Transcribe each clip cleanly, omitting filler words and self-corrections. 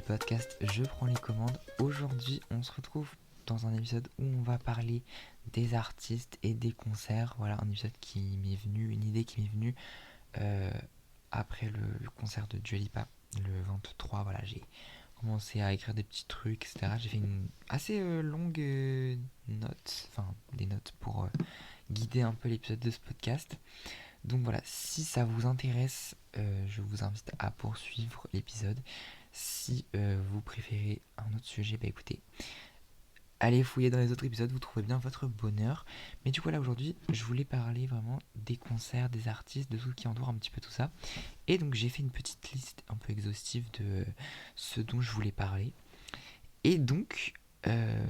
podcast Je prends les commandes. Aujourd'hui, on se retrouve dans un épisode où on va parler des artistes et des concerts. Voilà, un épisode qui m'est venu, une idée qui m'est venue euh, après le concert de Dua Lipa, le 23. Voilà, j'ai commencé à écrire des petits trucs, etc. J'ai fait une assez longue note, enfin des notes pour guider un peu l'épisode de ce podcast. Donc voilà, si ça vous intéresse, je vous invite à poursuivre l'épisode. Si vous préférez un autre sujet, bah écoutez, allez fouiller dans les autres épisodes, vous trouverez bien votre bonheur. Mais du coup là aujourd'hui, je voulais parler vraiment des concerts, des artistes, de tout ce qui entoure un petit peu tout ça. Et donc j'ai fait une petite liste un peu exhaustive de ce dont je voulais parler. Et euh,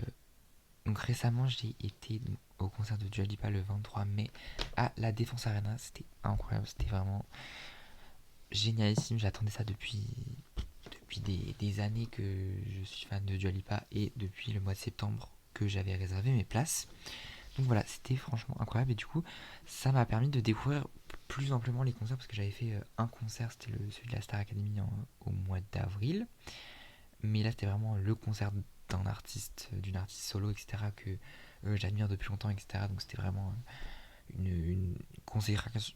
donc récemment j'ai été au concert de Dua Lipa le 23 mai à la Défense Arena. C'était incroyable, c'était vraiment génialissime. J'attendais ça depuis des années que je suis fan de Dua Lipa et depuis le mois de septembre que j'avais réservé mes places. Donc voilà, c'était franchement incroyable et du coup, ça m'a permis de découvrir plus amplement les concerts parce que j'avais fait un concert, c'était celui de la Star Academy au mois d'avril. Mais là, c'était vraiment le concert d'un artiste, d'une artiste solo, etc. que j'admire depuis longtemps, etc. Donc c'était vraiment une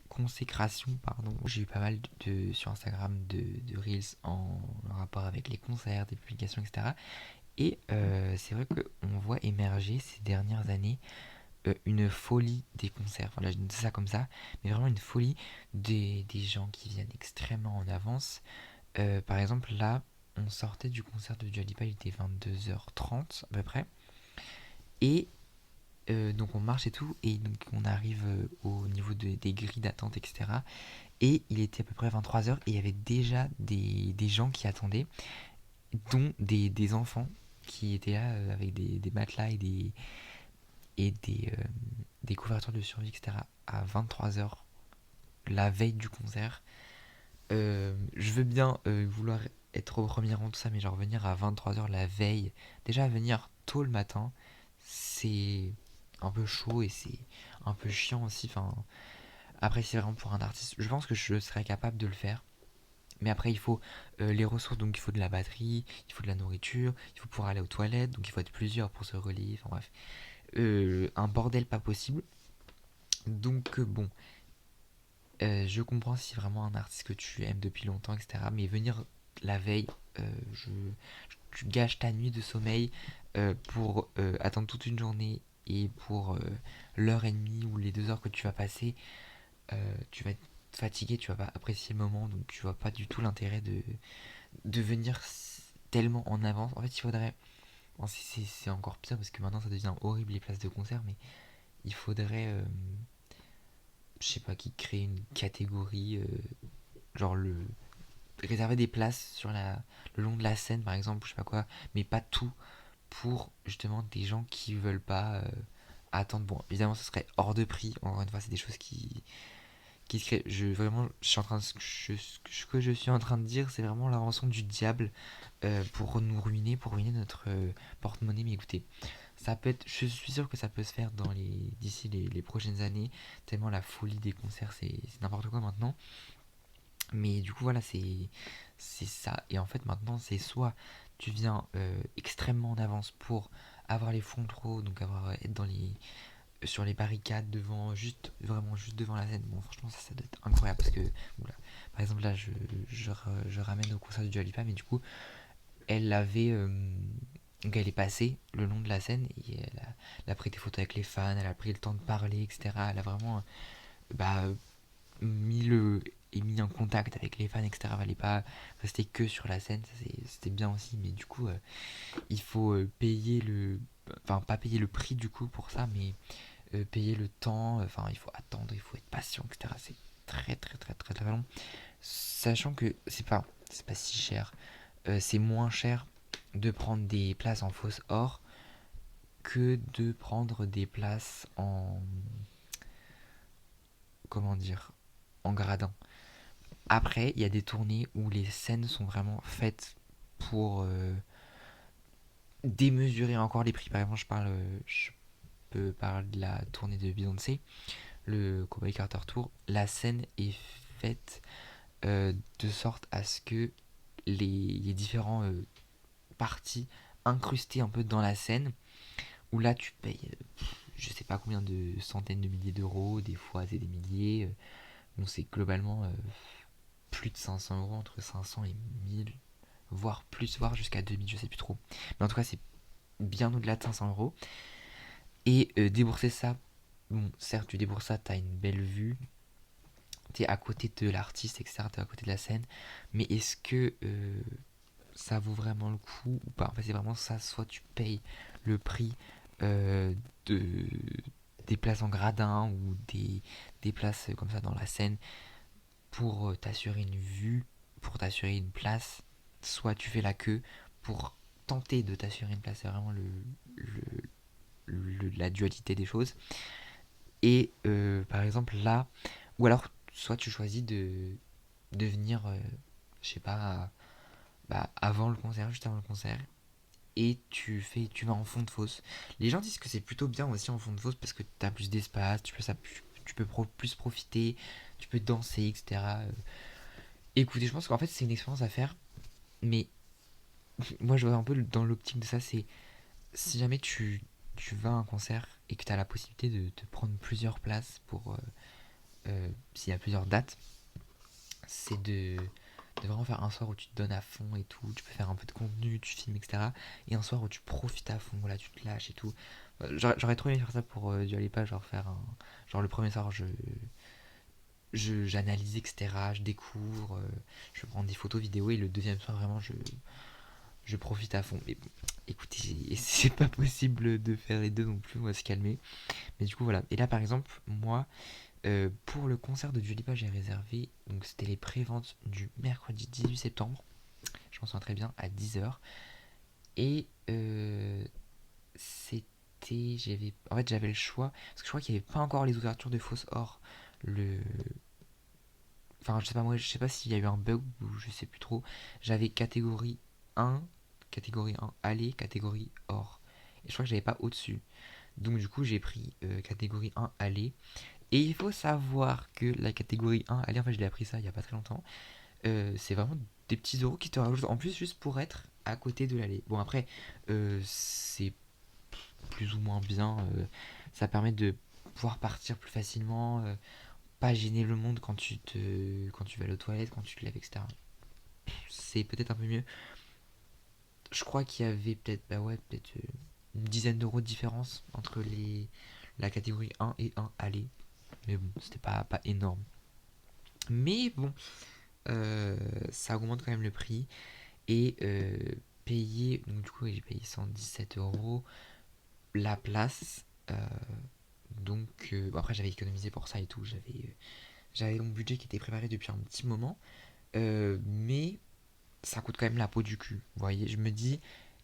consécration, pardon. J'ai eu pas mal sur Instagram de Reels en rapport avec les concerts, des publications, etc. Et c'est vrai qu'on voit émerger ces dernières années une folie des concerts. Voilà, je dis ça comme ça, mais vraiment une folie des gens qui viennent extrêmement en avance. Par exemple, là, on sortait du concert de Dua Lipa, il était 22h30 à peu près. Et donc on marche et tout, et donc on arrive au niveau des grilles d'attente, etc. Et il était à peu près 23h, et il y avait déjà des gens qui attendaient, dont des enfants qui étaient là avec des matelas et des couvertures de survie, etc. à 23h, la veille du concert. Je veux bien vouloir être au premier rang, tout ça, mais genre venir à 23h la veille, déjà venir tôt le matin, c'est un peu chaud et c'est un peu chiant aussi. Enfin, après, c'est vraiment pour un artiste. Je pense que je serais capable de le faire. Mais après, il faut les ressources, donc il faut de la batterie, il faut de la nourriture, il faut pouvoir aller aux toilettes, donc il faut être plusieurs pour se relier. Enfin bref, un bordel pas possible. Donc bon, je comprends si c'est vraiment un artiste que tu aimes depuis longtemps, etc. Mais venir la veille, je, tu gâches ta nuit de sommeil pour attendre toute une journée et pour l'heure et demie ou les 2 heures que tu vas passer, tu vas être fatigué, tu vas pas apprécier le moment, donc tu vois pas du tout l'intérêt de venir tellement en avance. En fait, il faudrait. Bon, c'est encore pire parce que maintenant ça devient horrible les places de concert, mais il faudrait, je sais pas, qui crée une catégorie, genre réserver des places le long de la scène par exemple, je sais pas quoi, mais pas tout pour justement des gens qui veulent pas attendre. Bon, évidemment, ce serait hors de prix. Encore une fois, c'est des choses qui se créent. Vraiment, je suis en train de, ce que je suis en train de dire, c'est vraiment l'invention du diable pour nous ruiner, pour ruiner notre porte-monnaie. Mais écoutez, ça peut être, je suis sûr que ça peut se faire d'ici les prochaines années. Tellement la folie des concerts, c'est n'importe quoi maintenant. Mais du coup, voilà, c'est ça. Et en fait, maintenant, c'est soit tu viens extrêmement en avance pour avoir les fonds trop, donc être sur les barricades devant, vraiment juste devant la scène. Bon, franchement, ça doit être incroyable parce que, voilà. Par exemple, là, je ramène au concert du Dua Lipa, mais du coup, elle avait. Donc, elle est passée le long de la scène et elle a pris des photos avec les fans, elle a pris le temps de parler, etc. Elle a vraiment bah, mis mis en contact avec les fans, etc. Fallait pas rester que sur la scène, c'était bien aussi, mais du coup, il faut payer enfin, pas payer le prix du coup pour ça, mais payer le temps, enfin, il faut attendre, il faut être patient, etc. C'est très, très, très, très, très long. Sachant que c'est pas si cher. C'est moins cher de prendre des places en fausse or que de prendre des places comment dire, en gradin. Après, il y a des tournées où les scènes sont vraiment faites pour démesurer encore les prix. Par exemple, je peux parler de la tournée de Beyoncé, le Cowboy Carter Tour. La scène est faite de sorte à ce que les différents partie incrustée un peu dans la scène, où là tu payes je sais pas combien de centaines de milliers d'euros, des fois c'est des milliers. Bon, c'est globalement plus de 500 euros, entre 500 et 1000, voire plus, voire jusqu'à 2000, je sais plus trop. Mais en tout cas, c'est bien au-delà de 500 euros. Et débourser ça, bon, certes, tu débourses ça, t'as une belle vue, t'es à côté de l'artiste, etc., t'es à côté de la scène, mais est-ce que ça vaut vraiment le coup ou pas? En fait, c'est vraiment ça, soit tu payes le prix euh, de, des places en gradin ou des places comme ça dans la scène pour t'assurer une vue, pour t'assurer une place, soit tu fais la queue pour tenter de t'assurer une place. C'est vraiment la dualité des choses. Et par exemple là, ou alors soit tu choisis de venir, je sais pas, bah, avant le concert, juste avant le concert, et tu vas en fond de fosse. Les gens disent que c'est plutôt bien aussi en fond de fosse parce que tu as plus d'espace, tu peux plus profiter, tu peux danser, etc. Écoutez, je pense qu'en fait c'est une expérience à faire, mais moi je vois un peu dans l'optique de ça, c'est si jamais tu vas à un concert et que tu as la possibilité de te prendre plusieurs places pour s'il y a plusieurs dates, c'est de vraiment faire un soir où tu te donnes à fond et tout, tu peux faire un peu de contenu, tu filmes, etc. Et un soir où tu profites à fond, voilà, tu te lâches et tout. J'aurais trop aimé faire ça pour Dua Lipa, genre faire un. Genre le premier soir, j'analyse, etc. Je découvre, je prends des photos, vidéos, et le deuxième soir, vraiment, je profite à fond. Mais bon, écoutez, c'est pas possible de faire les deux non plus, on va se calmer. Mais du coup, voilà. Et là, par exemple, moi, pour le concert de Dua Lipa, j'ai réservé, donc c'était les préventes du mercredi 18 septembre, je m'en souviens très bien, à 10 h. Et en fait, j'avais le choix, parce que je crois qu'il n'y avait pas encore les ouvertures de Fausse Or. Le... Enfin, je sais pas, moi, je sais pas s'il y a eu un bug ou je sais plus trop. J'avais catégorie 1 aller, catégorie Or. Et je crois que j'avais pas au-dessus. Donc, du coup, j'ai pris catégorie 1 aller. Et il faut savoir que la catégorie 1 aller, en fait, je l'ai appris ça il y a pas très longtemps. C'est vraiment des petits euros qui te rajoutent en plus juste pour être à côté de l'allée. Bon, après, c'est plus ou moins bien. Ça permet de pouvoir partir plus facilement, pas gêner le monde quand tu vas aux toilettes, quand tu te lèves, etc. C'est peut-être un peu mieux. Je crois qu'il y avait peut-être, bah ouais, peut-être une dizaine d'euros de différence entre la catégorie 1 et 1 aller. Mais bon, c'était pas énorme. Mais bon, ça augmente quand même le prix. Et payer, donc du coup, j'ai payé 117 euros la place. Donc, bon, après, j'avais économisé pour ça et tout. J'avais mon budget qui était préparé depuis un petit moment. Mais ça coûte quand même la peau du cul. Vous voyez, je me dis,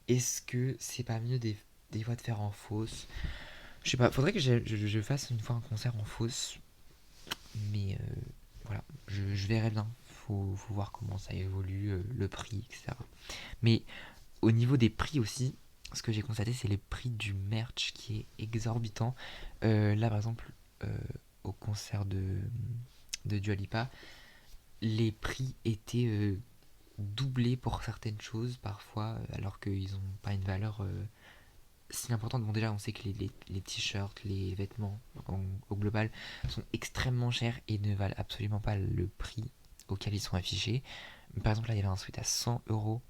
est-ce que c'est pas mieux des fois de faire en fosse? Je sais pas, faudrait que je fasse une fois un concert en fosse. Mais voilà, je verrai bien. Faut voir comment ça évolue, le prix, etc. Mais au niveau des prix aussi, ce que j'ai constaté, c'est les prix du merch qui est exorbitant. Là, par exemple, au concert de Dua Lipa, les prix étaient doublés pour certaines choses parfois, alors qu'ils n'ont pas une valeur si importante. Bon, déjà, on sait que les t-shirts, les vêtements au global sont extrêmement chers et ne valent absolument pas le prix auquel ils sont affichés. Par exemple, là, il y avait un sweat à 100 euros.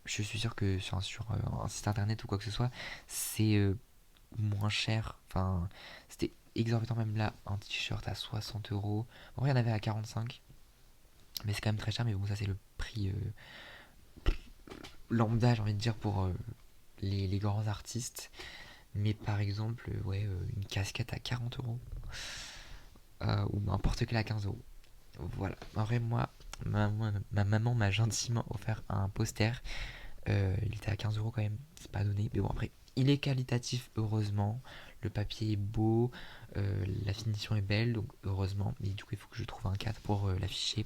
Je suis sûr que sur un site internet ou quoi que ce soit, c'est moins cher. Enfin, c'était exorbitant, même là, un t-shirt à 60 euros. En vrai, il y en avait à 45, mais c'est quand même très cher. Mais bon, ça, c'est le prix lambda, j'ai envie de dire, pour les grands artistes. Mais par exemple, ouais, une casquette à 40 euros ou un porte-clés à 15 euros. Voilà. En vrai, moi, ma maman m'a gentiment offert un poster. Il était à 15 euros quand même, c'est pas donné. Mais bon, après, il est qualitatif, heureusement. Le papier est beau, la finition est belle, donc heureusement. Mais du coup, il faut que je trouve un cadre pour l'afficher.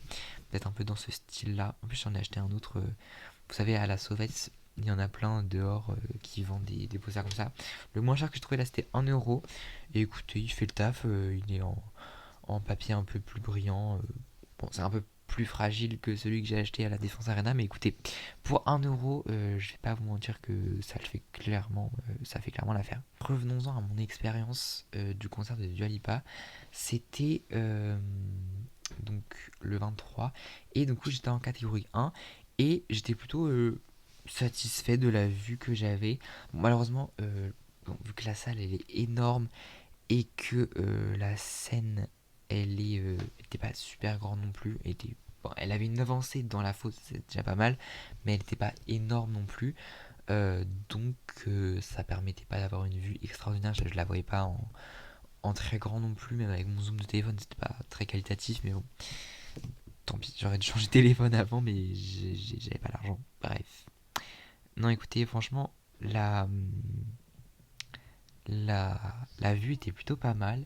Peut-être un peu dans ce style-là. En plus, j'en ai acheté un autre. Vous savez, à la Sauvette, il y en a plein dehors qui vendent des posters comme ça. Le moins cher que je trouvais là, c'était 1 euro. Et écoutez, il fait le taf. Il est en papier un peu plus brillant. Bon, c'est un peu plus fragile que celui que j'ai acheté à la Défense Arena. Mais écoutez, pour 1€, je vais pas vous mentir que ça fait clairement l'affaire. Revenons-en à mon expérience du concert de Dua Lipa. C'était donc le 23. Et du coup, j'étais en catégorie 1. Et j'étais plutôt satisfait de la vue que j'avais. Bon, malheureusement, vu que la salle elle est énorme et que la scène était pas super grande non plus, bon, elle avait une avancée dans la fosse, c'est déjà pas mal, mais elle n'était pas énorme non plus. Donc ça permettait pas d'avoir une vue extraordinaire. Je la voyais pas en très grand non plus, même avec mon zoom de téléphone, c'était pas très qualitatif, mais bon, tant pis, j'aurais dû changer de téléphone avant, mais j'avais pas l'argent. Bref. Non, écoutez, franchement, la, la vue était plutôt pas mal.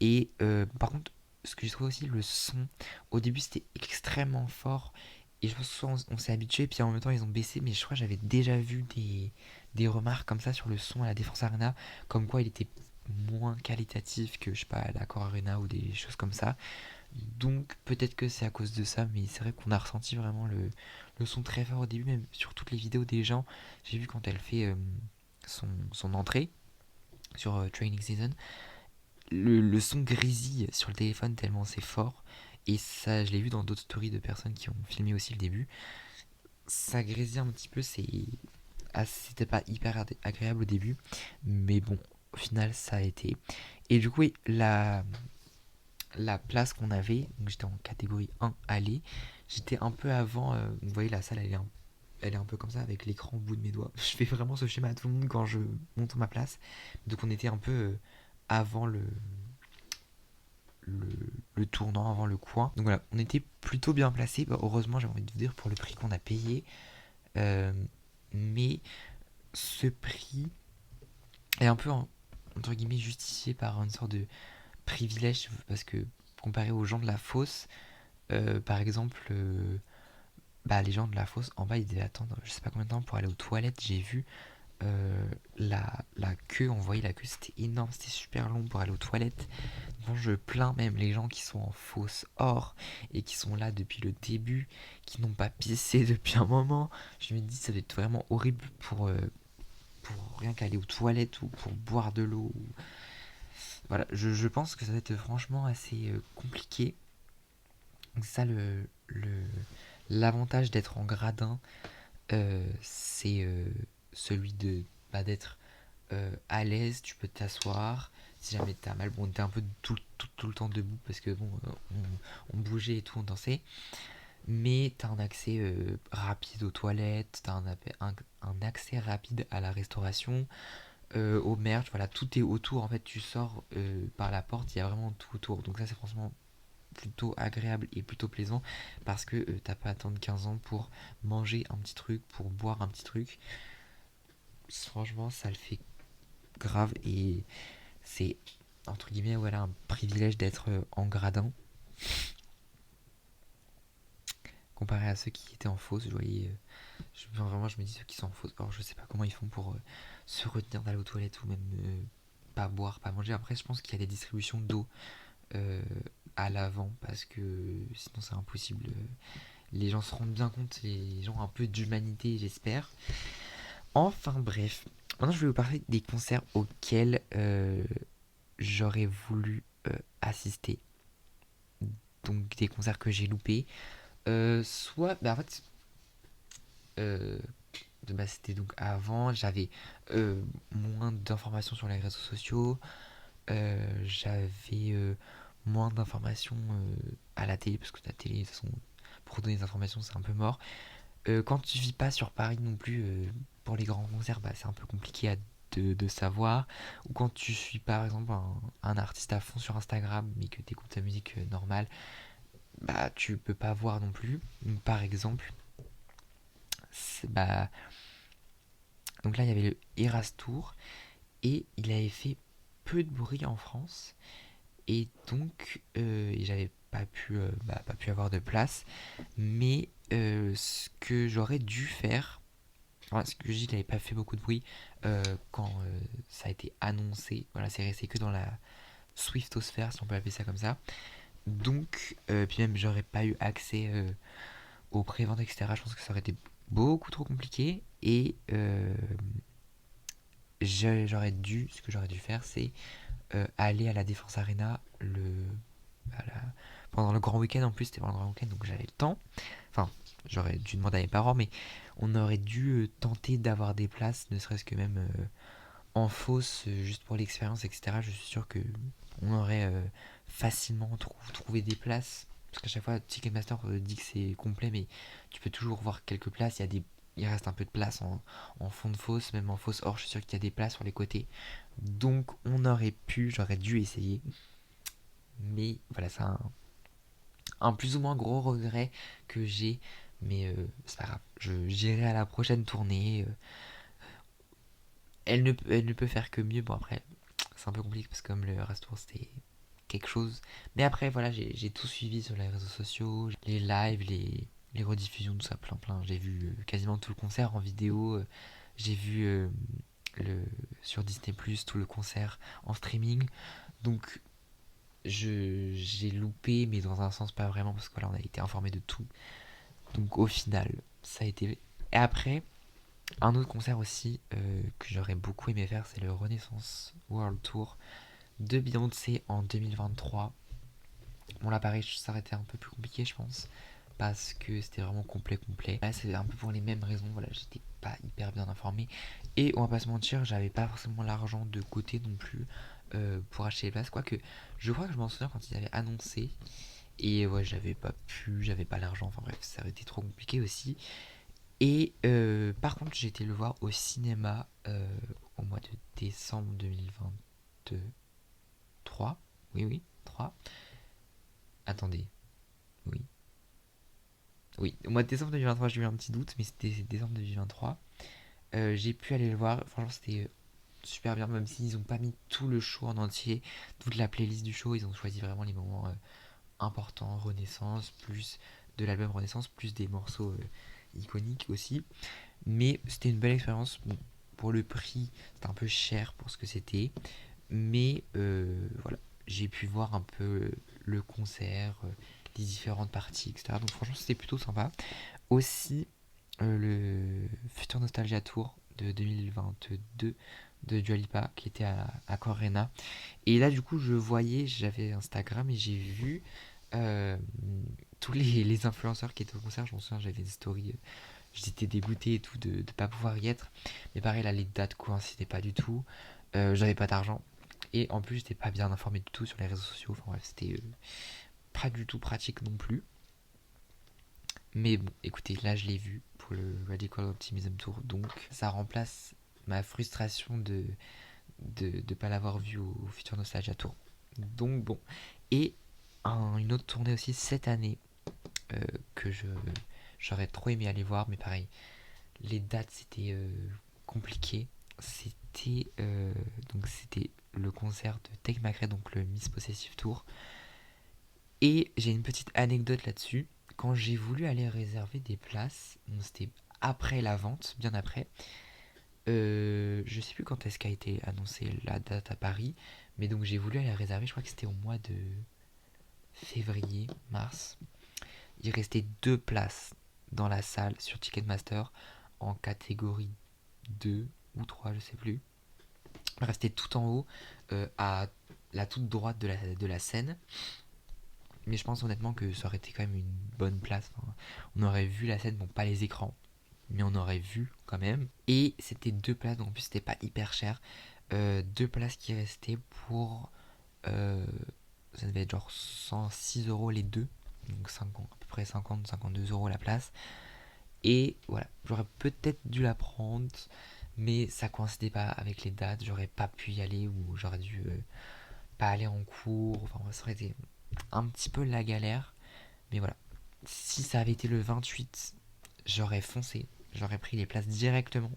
Et par contre, ce que j'ai trouvé aussi, le son, au début c'était extrêmement fort. Et je pense que soit on s'est habitué, puis en même temps ils ont baissé. Mais je crois que j'avais déjà vu des remarques comme ça sur le son à la Défense Arena, comme quoi il était moins qualitatif que, je sais pas, à l'Accor Arena ou des choses comme ça. Donc peut-être que c'est à cause de ça, mais c'est vrai qu'on a ressenti vraiment le son très fort au début, même sur toutes les vidéos des gens. J'ai vu quand elle fait son entrée sur Training Season, le son grésille sur le téléphone tellement c'est fort. Et ça, je l'ai vu dans d'autres stories de personnes qui ont filmé aussi le début. Ça grésille un petit peu, c'était pas hyper agréable au début, mais bon, au final ça a été. Et du coup, oui, la place qu'on avait, donc j'étais en catégorie 1 aller, j'étais un peu avant, vous voyez la salle elle est un peu comme ça avec l'écran au bout de mes doigts. Je fais vraiment ce schéma à tout le monde quand je monte ma place. Donc on était un peu avant le, le tournant, avant le coin. Donc voilà, on était plutôt bien placé. Bah, heureusement, j'ai envie de vous dire, pour le prix qu'on a payé. Euh, mais ce prix est un peu, entre guillemets, justifié par une sorte de privilège. Parce que comparé aux gens de la fosse, par exemple, bah, les gens de la fosse, en bas, ils devaient attendre je sais pas combien de temps pour aller aux toilettes. J'ai vu la queue, on voyait la queue, c'était énorme, c'était super long pour aller aux toilettes. Bon, je plains même les gens qui sont en fosse or et qui sont là depuis le début, qui n'ont pas pissé depuis un moment. Je me dis, ça doit être vraiment horrible pour rien qu'aller aux toilettes ou pour boire de l'eau. Voilà, je pense que ça va être franchement assez compliqué. Donc c'est ça l'avantage d'être en gradin, c'est celui de d'être à l'aise, tu peux t'asseoir. Si jamais t'as mal, bon, t'es un peu tout le temps debout parce que bon, on bougeait et tout, on dansait. Mais t'as un accès rapide aux toilettes, t'as un accès rapide à la restauration, au merch, voilà, tout est autour. En fait, tu sors par la porte, il y a vraiment tout autour. Donc ça, c'est franchement plutôt agréable et plutôt plaisant parce que t'as pas à attendre 15 ans pour manger un petit truc, pour boire un petit truc. Franchement, ça le fait grave et c'est entre guillemets voilà un privilège d'être en gradin comparé à ceux qui étaient en fosse. Je voyais vraiment je me dis ceux qui sont en fosse, alors je sais pas comment ils font pour se retenir d'aller aux toilettes ou même pas boire, pas manger. Après je pense qu'il y a des distributions d'eau euh, à l'avant parce que sinon c'est impossible. Les gens se rendent bien compte, les gens ont un peu d'humanité, j'espère. Enfin bref, maintenant je vais vous parler des concerts auxquels j'aurais voulu assister. Donc des concerts que j'ai loupés. Soit, bah en fait, euh, bah, c'était donc avant, j'avais moins d'informations sur les réseaux sociaux, j'avais moins d'informations à la télé, parce que la télé, de toute façon, pour donner des informations, c'est un peu mort. Quand tu vis pas sur Paris non plus, pour les grands concerts, bah, c'est un peu compliqué de savoir. Ou quand tu suis par exemple un artiste à fond sur Instagram, mais que tu écoutes sa musique normale, bah tu peux pas voir non plus. Donc, par exemple, bah, donc là il y avait le Eras Tour et il avait fait peu de bruit en France et donc j'avais pas pu avoir de place. Mais ce que j'aurais dû faire, voilà, ce que je dis, il n'avait pas fait beaucoup de bruit quand ça a été annoncé. Voilà, c'est resté que dans la Swiftosphère, si on peut appeler ça comme ça. Donc, puis même j'aurais pas eu accès aux préventes, etc. Je pense que ça aurait été beaucoup trop compliqué. Et ce que j'aurais dû faire, c'est aller à la Défense Arena à la- pendant le grand week-end. En plus, c'était pendant le grand week-end, donc j'avais le temps. Enfin, j'aurais dû demander à mes parents, mais on aurait dû tenter d'avoir des places, ne serait-ce que même en fosse, juste pour l'expérience, etc. Je suis sûr que on aurait facilement trouvé des places. Parce qu'à chaque fois, Ticketmaster dit que c'est complet, mais tu peux toujours voir quelques places. Il reste un peu de place en fond de fosse, même en fosse hors. Je suis sûr qu'il y a des places sur les côtés. Donc, j'aurais dû essayer. Mais voilà, c'est un plus ou moins gros regret que j'ai. Mais c'est pas grave. J'irai à la prochaine tournée. Elle ne peut faire que mieux. Bon, après, c'est un peu compliqué parce que comme le restaurant c'était quelque chose. Mais après, voilà, j'ai tout suivi sur les réseaux sociaux, les lives, les rediffusions, tout ça, plein plein. J'ai vu quasiment tout le concert en vidéo. J'ai vu le, sur Disney Plus tout le concert en streaming. Donc j'ai loupé, mais dans un sens pas vraiment parce que là on a été informé de tout. Donc au final, ça a été. Et après, un autre concert aussi que j'aurais beaucoup aimé faire, c'est le Renaissance World Tour de Beyoncé en 2023. Bon là pareil, ça aurait été un peu plus compliqué je pense, parce que c'était vraiment complet. Là c'est un peu pour les mêmes raisons, voilà, j'étais pas hyper bien informé. Et on va pas se mentir, j'avais pas forcément l'argent de côté non plus pour acheter les places. Quoique, je crois que je m'en souviens quand ils avaient annoncé. Et ouais, j'avais pas l'argent, enfin bref, ça aurait été trop compliqué aussi. Et par contre, j'ai été le voir au cinéma au mois de décembre 2023. Oui, oui, 3. Attendez, oui. Oui, au mois de décembre 2023, j'ai eu un petit doute, mais c'était décembre 2023. J'ai pu aller le voir, franchement, c'était super bien, même s'ils n'ont pas mis tout le show en entier, toute la playlist du show, ils ont choisi vraiment les moments importants, Renaissance, plus de l'album Renaissance, plus des morceaux iconiques aussi. Mais c'était une belle expérience. Bon, pour le prix, c'était un peu cher pour ce que c'était. Mais voilà, j'ai pu voir un peu le concert, les différentes parties, etc. Donc franchement, c'était plutôt sympa. Aussi, le Future Nostalgia Tour de 2022 de Dua Lipa qui était à Corena. Et là, du coup, j'avais Instagram et j'ai vu euh, tous les influenceurs qui étaient au concert. Je m'en souviens, j'avais des stories. J'étais dégoûté et tout de ne pas pouvoir y être. Mais pareil, là, les dates coïncidaient pas du tout. J'avais pas d'argent. Et en plus, j'étais pas bien informé du tout sur les réseaux sociaux. Enfin bref, c'était pas du tout pratique non plus. Mais bon, écoutez, là, je l'ai vu pour le Radical Optimism Tour. Donc, ça remplace ma frustration de pas l'avoir vu au Future Nostalgia Tour. Donc, bon. Et une autre tournée aussi cette année euh, que j'aurais trop aimé aller voir. Mais pareil, les dates, c'était compliqué. C'était le concert de Take My Breath, donc le Miss Possessive Tour. Et j'ai une petite anecdote là-dessus. Quand j'ai voulu aller réserver des places, donc c'était après la vente, bien après. Je sais plus quand est-ce qu'a été annoncée la date à Paris, mais donc j'ai voulu aller réserver. Je crois que c'était au mois de février, mars. Il restait deux places dans la salle sur Ticketmaster en catégorie 2 ou 3, je sais plus. Il restait tout en haut, à la toute droite de la scène. Mais je pense honnêtement que ça aurait été quand même une bonne place. Enfin, on aurait vu la scène, bon, pas les écrans, mais on aurait vu quand même. Et c'était deux places, donc en plus c'était pas hyper cher. Deux places qui restaient pour. euh, Ça devait être genre 106 euros les deux. Donc 50, à peu près 50-52 euros la place. Et voilà, j'aurais peut-être dû la prendre, mais ça coïncidait pas avec les dates. J'aurais pas pu y aller ou j'aurais dû pas aller en cours. Enfin, ça aurait été un petit peu la galère. Mais voilà, si ça avait été le 28, j'aurais foncé. J'aurais pris les places directement.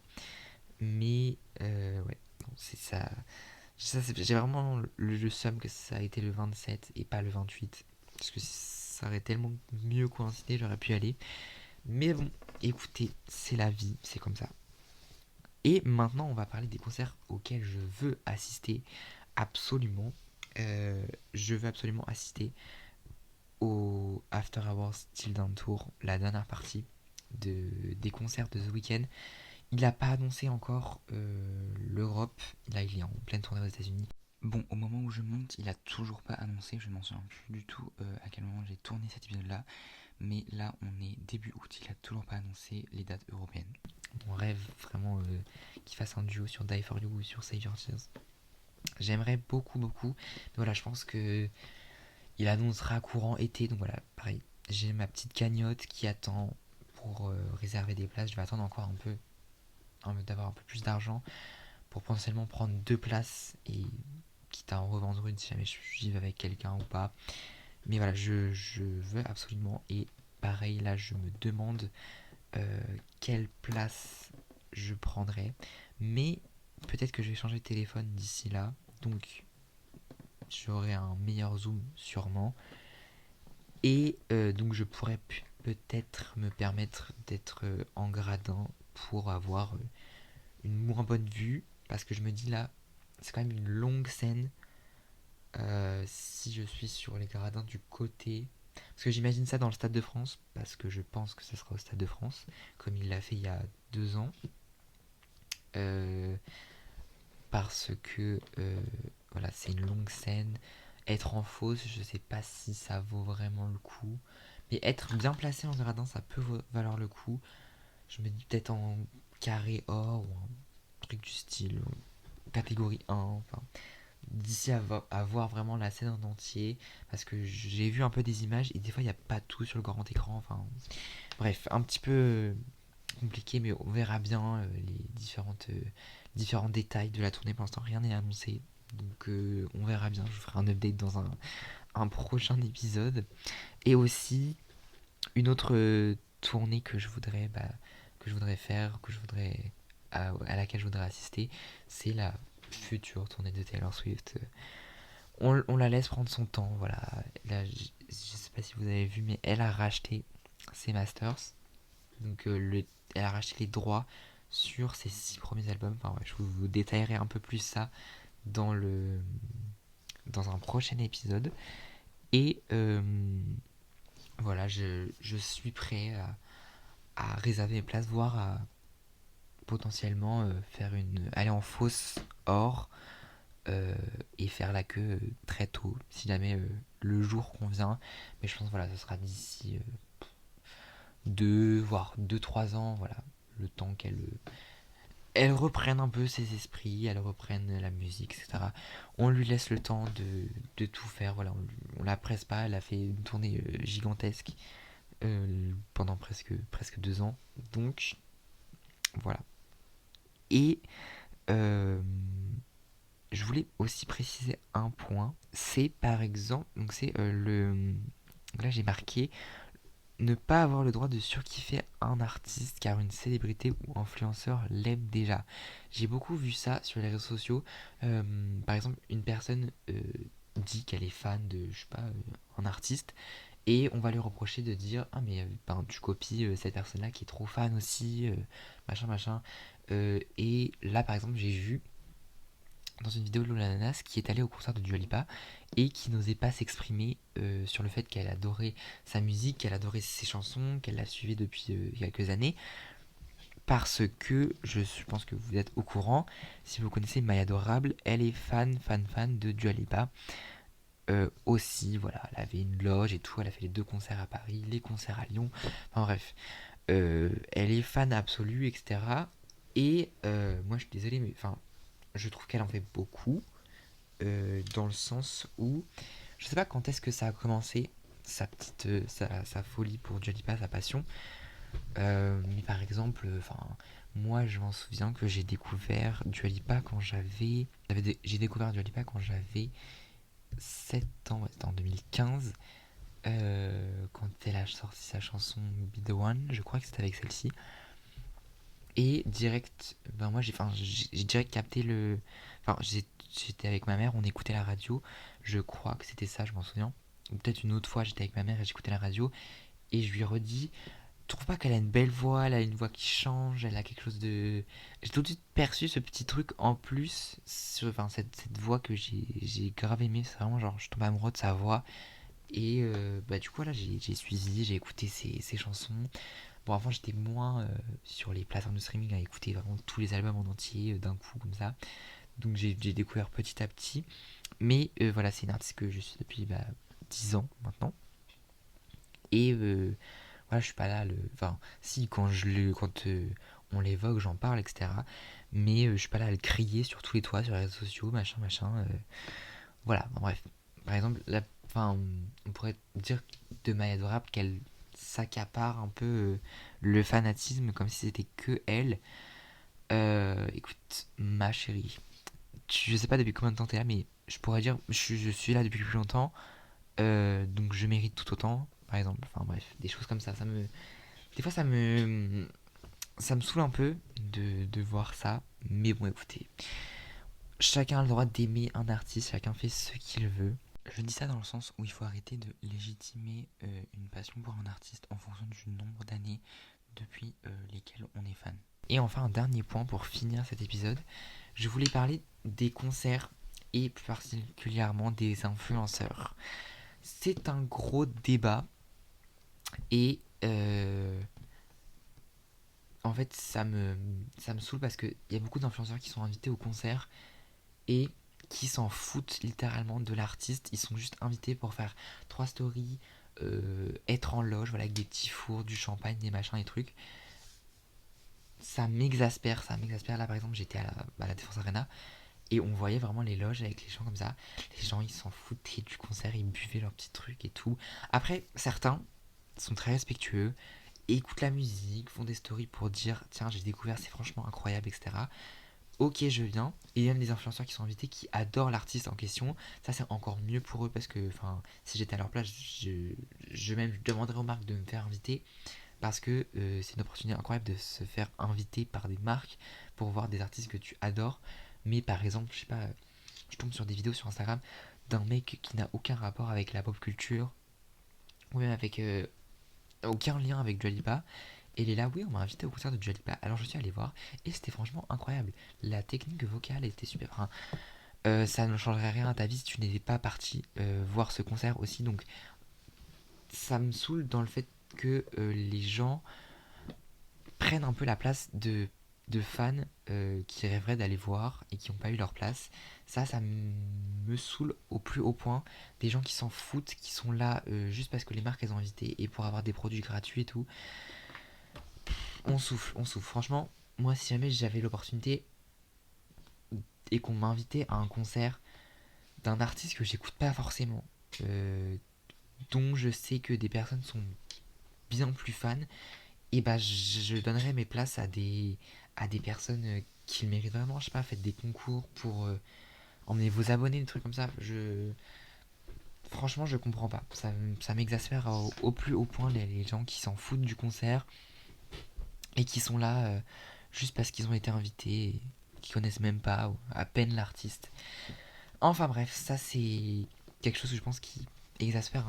Mais ouais, non, c'est ça. J'ai vraiment le seum que ça a été le 27 et pas le 28. Parce que ça aurait tellement mieux coïncidé, j'aurais pu y aller. Mais bon, écoutez, c'est la vie, c'est comme ça. Et maintenant, on va parler des concerts auxquels je veux assister absolument. Je veux absolument assister au After Hours Till Down Tour, la dernière partie des concerts de The Weeknd. Il n'a pas annoncé encore l'Europe, là il est en pleine tournée aux États-Unis. Bon, au moment où je monte, il a toujours pas annoncé, je ne m'en souviens plus du tout à quel moment j'ai tourné cet épisode-là, mais là on est début août, il a toujours pas annoncé les dates européennes. Mon rêve vraiment qu'il fasse un duo sur Die For You ou sur Save Your Tears. J'aimerais beaucoup, beaucoup, mais voilà, je pense que il annoncera courant été, donc voilà, pareil, j'ai ma petite cagnotte qui attend pour réserver des places, je vais attendre encore un peu d'avoir un peu plus d'argent pour potentiellement prendre 2 places et quitte à en revendre une si jamais je vive avec quelqu'un ou pas. Mais voilà, je veux absolument. Et pareil, là, je me demande quelle place je prendrais. Mais peut-être que je vais changer de téléphone d'ici là. Donc, j'aurai un meilleur zoom sûrement. Et donc, je pourrais peut-être me permettre d'être en gradin pour avoir une moins bonne vue. Parce que je me dis là, c'est quand même une longue scène. Si je suis sur les gradins du côté. Parce que j'imagine ça dans le Stade de France, parce que je pense que ça sera au Stade de France, comme il l'a fait il y a 2 ans. Euh, Parce que voilà, c'est une longue scène. Être en fausse, je sais pas si ça vaut vraiment le coup. Mais être bien placé en gradin, ça peut valoir le coup. Je me dis peut-être en carré or ou un truc du style, catégorie 1. Enfin, d'ici à voir vraiment la scène en entier, parce que j'ai vu un peu des images et des fois il n'y a pas tout sur le grand écran. Enfin, bref, un petit peu compliqué, mais on verra bien les différents détails de la tournée. Pour l'instant, rien n'est annoncé, donc on verra bien. Je vous ferai un update dans un prochain épisode. Et aussi, une autre tournée que je voudrais faire, à laquelle je voudrais assister, c'est la future tournée de Taylor Swift. On la laisse prendre son temps, voilà. Là, je sais pas si vous avez vu, mais elle a racheté ses masters. Donc, elle a racheté les droits sur ses 6 premiers albums. Enfin, ouais, je vous détaillerai un peu plus ça dans dans un prochain épisode. Et voilà, je suis prêt à réserver mes places, voire à potentiellement aller en fausse or euh, et faire la queue très tôt, si jamais le jour convient. Mais je pense voilà, ce sera d'ici 2 voire 2 3 ans, voilà, le temps elle reprenne un peu ses esprits, elle reprenne la musique, etc. On lui laisse le temps de tout faire, voilà, on la presse pas, elle a fait une tournée gigantesque pendant presque 2 ans, donc voilà. Et euh, je voulais aussi préciser un point, c'est par exemple, donc c'est là j'ai marqué ne pas avoir le droit de surkiffer un artiste car une célébrité ou influenceur l'aime déjà. J'ai beaucoup vu ça sur les réseaux sociaux. Par exemple, une personne dit qu'elle est fan de, je sais pas, un artiste et on va lui reprocher de dire ah mais ben, tu copies cette personne-là qui est trop fan aussi, machin machin. Et là par exemple j'ai vu dans une vidéo de Lola Nanas qui est allée au concert de Dua Lipa et qui n'osait pas s'exprimer sur le fait qu'elle adorait sa musique, qu'elle adorait ses chansons, qu'elle la suivait depuis quelques années. Parce que je pense que vous êtes au courant, si vous connaissez My Adorable, elle est fan de Dua Lipa. Aussi, voilà, elle avait une loge et tout, elle a fait les 2 concerts à Paris, les concerts à Lyon, enfin bref, elle est fan absolue, etc. Et moi je suis désolé, mais enfin, je trouve qu'elle en fait beaucoup, dans le sens où je sais pas quand est-ce que ça a commencé sa folie pour Dua Lipa, sa passion. Mais par exemple, enfin moi je m'en souviens que j'ai découvert Dua Lipa quand j'ai découvert Dua Lipa quand j'avais 7 ans, ouais, c'était en 2015. Quand elle a sorti sa chanson Be The One, je crois que c'était avec celle-ci. Et direct, ben moi j'ai direct capté enfin j'étais avec ma mère, on écoutait la radio, je crois que c'était ça, je m'en souviens. Ou peut-être une autre fois j'étais avec ma mère et j'écoutais la radio et je lui redis, tu trouves pas qu'elle a une belle voix, elle a une voix qui change, elle a quelque chose de... J'ai tout de suite perçu ce petit truc en plus, enfin cette voix que j'ai grave aimé, c'est vraiment genre je tombe amoureux de sa voix Et bah, du coup, là, j'ai suivi, j'ai écouté ses chansons. Bon, avant, j'étais moins sur les plateformes de streaming à écouter vraiment tous les albums en entier d'un coup, comme ça. Donc, j'ai découvert petit à petit. Mais voilà, c'est une artiste que je suis depuis 10 ans maintenant. Et voilà, je suis pas là. Enfin, si, quand on l'évoque, j'en parle, etc. Mais je suis pas là à le crier sur tous les toits, sur les réseaux sociaux, machin, machin. Voilà, bon, bref. Par exemple, enfin, on pourrait dire de Maya Adorable qu'elle s'accapare un peu le fanatisme comme si c'était que elle. Écoute, ma chérie, je sais pas depuis combien de temps t'es là, mais je pourrais dire je suis là depuis plus longtemps, donc je mérite tout autant, par exemple. Enfin bref, des choses comme ça. Des fois, ça me saoule un peu de voir ça. Mais bon, écoutez, chacun a le droit d'aimer un artiste, chacun fait ce qu'il veut. Je dis ça dans le sens où il faut arrêter de légitimer une passion pour un artiste en fonction du nombre d'années depuis lesquelles on est fan. Et enfin, un dernier point pour finir cet épisode, je voulais parler des concerts et plus particulièrement des influenceurs. C'est un gros débat et en fait ça me saoule parce qu'il y a beaucoup d'influenceurs qui sont invités au concert et qui s'en foutent littéralement de l'artiste. Ils sont juste invités pour faire trois stories, être en loge, voilà, avec des petits fours, du champagne, des machins, des trucs. Ça m'exaspère, ça m'exaspère. Là, par exemple, j'étais à la Défense Arena et on voyait vraiment les loges avec les gens comme ça. Les gens, ils s'en foutaient du concert, ils buvaient leurs petits trucs et tout. Après, certains sont très respectueux, écoutent la musique, font des stories pour dire tiens, j'ai découvert, c'est franchement incroyable, etc. Ok, je viens. Et il y a même des influenceurs qui sont invités qui adorent l'artiste en question. Ça, c'est encore mieux pour eux parce que, enfin, si j'étais à leur place, je même demanderais aux marques de me faire inviter parce que c'est une opportunité incroyable de se faire inviter par des marques pour voir des artistes que tu adores. Mais par exemple, je sais pas, je tombe sur des vidéos sur Instagram d'un mec qui n'a aucun rapport avec la pop culture ou même avec aucun lien avec Dua Lipa. Et il est là, oui, on m'a invité au concert de Dua Lipa. Alors je suis allé voir et c'était franchement incroyable. La technique vocale était super. Enfin, ça ne changerait rien à ta vie si tu n'étais pas parti voir ce concert aussi. Donc ça me saoule dans le fait que les gens prennent un peu la place de fans qui rêveraient d'aller voir et qui n'ont pas eu leur place. Ça me saoule au plus haut point. Des gens qui s'en foutent, qui sont là juste parce que les marques les ont invités et pour avoir des produits gratuits et tout. On souffle, on souffle. Franchement, moi, si jamais j'avais l'opportunité et qu'on m'invitait à un concert d'un artiste que j'écoute pas forcément, euh, dont je sais que des personnes sont bien plus fans, et bah je donnerais mes places à des personnes qui le méritent vraiment. Je sais pas, faites des concours pour emmener vos abonnés, des trucs comme ça. Franchement, je comprends pas. Ça m'exaspère au plus haut point les gens qui s'en foutent du concert et qui sont là juste parce qu'ils ont été invités, et qui connaissent même pas ou à peine l'artiste. Enfin bref, ça c'est quelque chose que je pense qui exaspère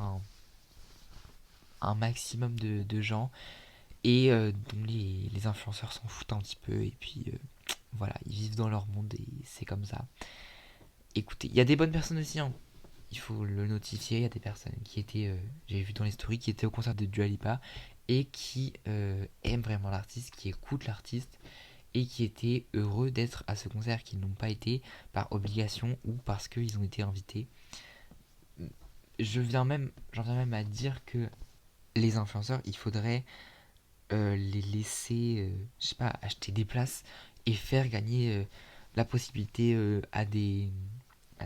un maximum de gens et dont les influenceurs s'en foutent un petit peu et puis voilà, ils vivent dans leur monde et c'est comme ça. Écoutez, il y a des bonnes personnes aussi, hein. Il faut le notifier, il y a des personnes qui étaient, j'avais vu dans les stories, qui étaient au concert de Dua Lipa et qui aiment vraiment l'artiste, qui écoutent l'artiste et qui étaient heureux d'être à ce concert, qui n'ont pas été par obligation ou parce qu'ils ont été invités. J'en viens même à dire que les influenceurs, il faudrait les laisser, je sais pas, acheter des places et faire gagner la possibilité à des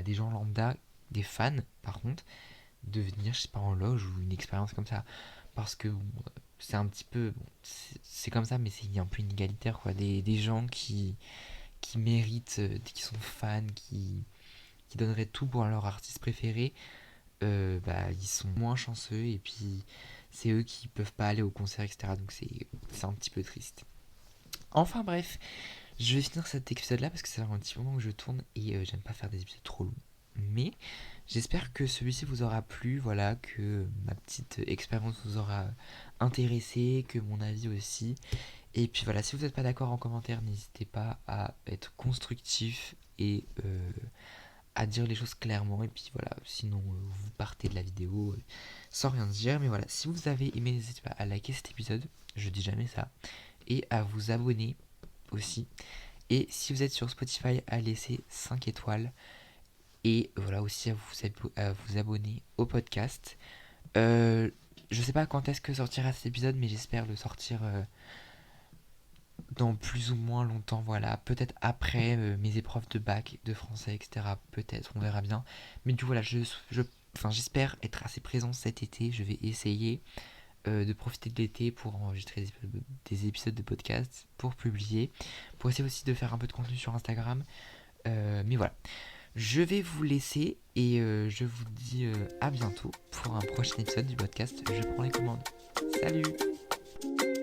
gens lambda, des fans par contre, de venir, je sais pas, en loge ou une expérience comme ça. Parce que bon, c'est un petit peu, bon, c'est comme ça, mais c'est un peu inégalitaire quoi. Des gens qui méritent, qui sont fans, qui donneraient tout pour leur artiste préféré, bah, ils sont moins chanceux et puis c'est eux qui peuvent pas aller au concert, etc. Donc c'est un petit peu triste. Enfin bref, je vais finir cet épisode là parce que c'est un petit moment que je tourne et j'aime pas faire des épisodes trop longs. Mais j'espère que celui-ci vous aura plu, voilà, que ma petite expérience vous aura intéressé, que mon avis aussi. Et puis voilà, si vous n'êtes pas d'accord en commentaire, n'hésitez pas à être constructif et à dire les choses clairement. Et puis voilà, sinon vous partez de la vidéo sans rien dire. Mais voilà, si vous avez aimé, n'hésitez pas à liker cet épisode, je dis jamais ça, et à vous abonner aussi. Et si vous êtes sur Spotify, à laisser 5 étoiles. Et voilà aussi à vous abonner au podcast. Je sais pas quand est-ce que sortira cet épisode, mais j'espère le sortir dans plus ou moins longtemps. Voilà, peut-être après mes épreuves de bac, de français, etc. Peut-être, on verra bien. Mais du coup, voilà, enfin, j'espère être assez présent cet été. Je vais essayer de profiter de l'été pour enregistrer des épisodes de podcast, pour publier, pour essayer aussi de faire un peu de contenu sur Instagram. Mais voilà. Je vais vous laisser et je vous dis à bientôt pour un prochain épisode du podcast Je prends les commandes. Salut!